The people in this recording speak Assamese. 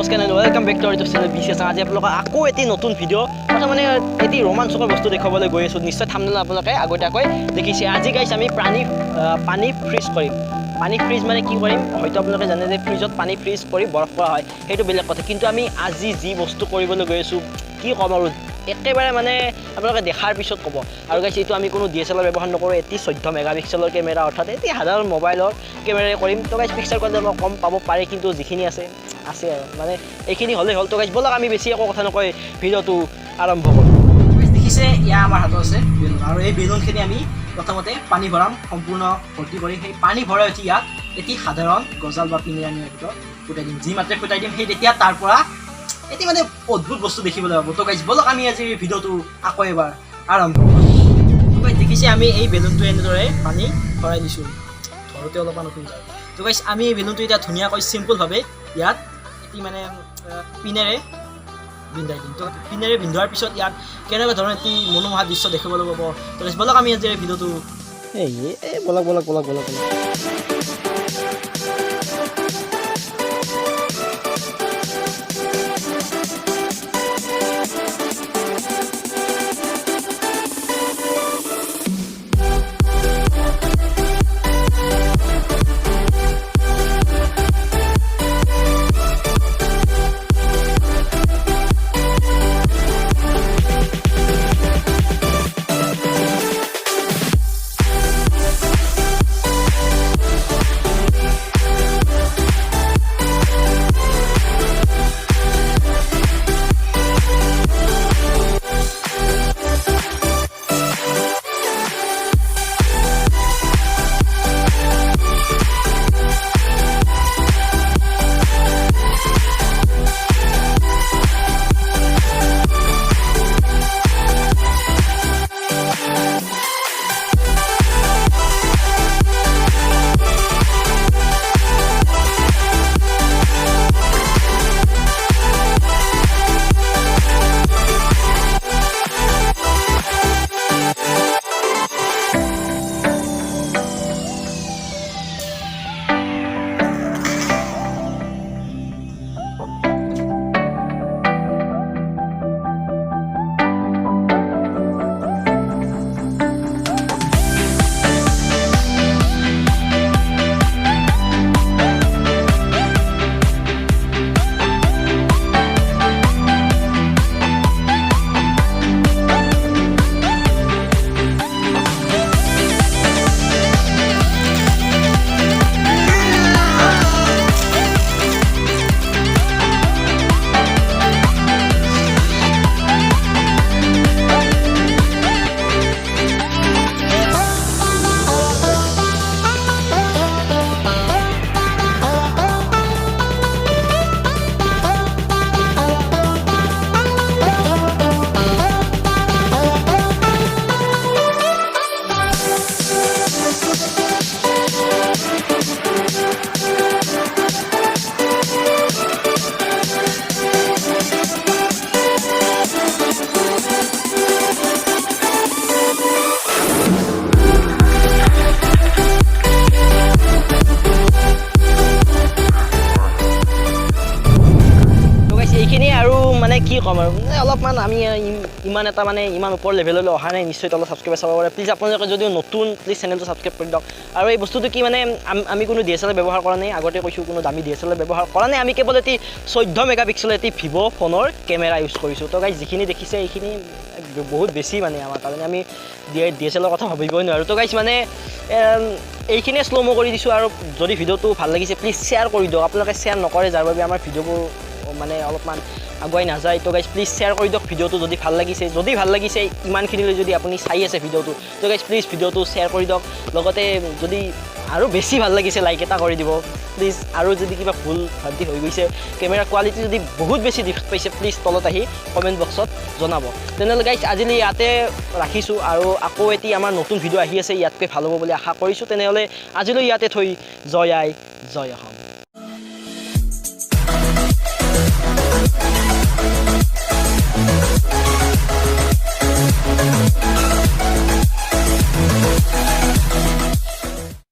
নমস্কাৰ and welcome back to our channel বিশেষ আজি আপোনালোকক আকৌ এটি নতুন ভিডিঅ' কথা মানে এটি ৰোমাঞ্চকৰ বস্তু দেখাবলৈ গৈ আছোঁ নিশ্চয় থাম্বনেইল আপোনালোকে আগতীয়াকৈ দেখিছে আজি গাইছ আমি পানী ফ্ৰিজ কৰিম পানী ফ্ৰিজ মানে কি কৰিম হয়তো আপোনালোকে জানে যে ফ্ৰিজত পানী ফ্ৰিজ কৰি বৰফ কৰা হয় সেইটো বেলেগ কথা কিন্তু আমি আজি যি বস্তু কৰিবলৈ গৈ আছোঁ কি ক'ম আৰু একেবাৰে মানে আপোনালোকে দেখাৰ পিছত ক'ব আৰু গাইছ এইটো আমি কোনো DSLR ব্যৱহাৰ নকৰোঁ এটি 14 মেগাপিক্সেলৰ কেমেৰা অৰ্থাৎ এটি সাধাৰণ মোবাইলৰ কেমেৰাৰে কৰিম তো গাইছ পিক্সাৰ কোৱালিটি অলপ কম পাব পাৰে কিন্তু যিখিনি আছে আৰু মানে এইখিনি হ'লেই হ'ল তো গাইছ ব'লক আমি বেছি একো কথা নকয় ভিডিঅ'টো আৰম্ভ কৰোঁ দেখিছে ইয়া আমাৰ হাতত আছে বেলুন আৰু এই বেলুনখিনি আমি প্ৰথমতে পানী ভৰাম সম্পূৰ্ণ ভৰ্তি কৰি সেই পানী ভৰাই উঠি ইয়াত এটি সাধাৰণ গজাল বা পিনেৰে আমি ভিতৰত ফুটাই দিম যি মাত্ৰে ফুটাই দিম সেই তেতিয়া তাৰ পৰা এটি মানে অদ্ভুত বস্তু দেখিবলৈ পাব তো গাইছ ব'লক আমি আজি ভিডিঅ'টো আকৌ এবাৰ আৰম্ভ কৰোঁ তো গাইছ দেখিছে আমি এই বেলুনটো এনেদৰে পানী ভৰাই দিছোঁ ঘৰতে অলপমান উঠি যায় তো গাইছ আমি এই বেলুনটো এতিয়া ধুনীয়াকৈ চিম্পলভাৱে ইয়াত এটি মানে পিনেৰে বিন্ধাই দিম তো পিনেৰে বিন্ধোৱাৰ পিছত ইয়াত কেনেকুৱা ধৰণৰ এটি মনোমোহা দৃশ্য দেখিবলৈ পাব তো গাইছ ব'লক আমি আজি ভিডিঅ'টো ব'লক এইখিনি আৰু মানে কি ক'ম আৰু অলপমান আমি ইমান এটা মানে ইমান ওপৰ লেভেললৈ অহা নাই নিশ্চয় তলত ছাবস্ক্ৰাইব চাব পাৰে প্লিজ আপোনালোকে যদিও নতুন প্লিজ চেনেলটো ছাবস্ক্ৰাইব কৰি দিয়ক আৰু এই বস্তুটো কি মানে আমি কোনো DSLR ব্যৱহাৰ কৰা নাই আগতে কৈছোঁ কোনো দামী DSLR ব্যৱহাৰ কৰা নাই আমি কেৱল এটি 14 মেগাপিক্সেলৰ এটি ভিভ' ফোনৰ কেমেৰা ইউজ কৰিছোঁ তো গাইছ যিখিনি দেখিছে এইখিনি বহুত বেছি মানে আমাৰ কাৰণে আমি DSLR কথা ভাবিবই নোৱাৰোঁ তো গাইছ মানে এইখিনিয়ে শ্ল' ম' কৰি দিছোঁ আৰু যদি ভিডিঅ'টো ভাল লাগিছে প্লিজ শ্বেয়াৰ কৰি দিয়ক আপোনালোকে শ্বেয়াৰ নকৰে যাৰ বাবে আমাৰ ভিডিঅ'বোৰ মানে অলপমান আগুৱাই নাযায় তো গাইছ প্লিজ শ্বেয়াৰ কৰি দিয়ক ভিডিঅ'টো যদি ভাল লাগিছে ইমানখিনিলৈ যদি আপুনি চাই আছে ভিডিঅ'টো তো গাইছ প্লিজ ভিডিঅ'টো শ্বেয়াৰ কৰি দিয়ক লগতে যদি আৰু বেছি ভাল লাগিছে লাইক এটা কৰি দিব প্লিজ আৰু যদি কিবা ভুল ভ্ৰান্তি হৈ গৈছে কেমেৰা কোৱালিটি যদি বহুত বেছি ডিফেক্ট পাইছে প্লিজ তলত আহি কমেণ্ট বক্সত জনাব তেনেহ'লে গাইছ আজিলৈ ইয়াতে ৰাখিছোঁ আৰু আকৌ এটি আমাৰ নতুন ভিডিঅ' আহি আছে ইয়াতকৈ ভাল হ'ব বুলি আশা কৰিছোঁ তেনেহ'লে আজিলৈ ইয়াতে থৈ জয় আই জয় অসম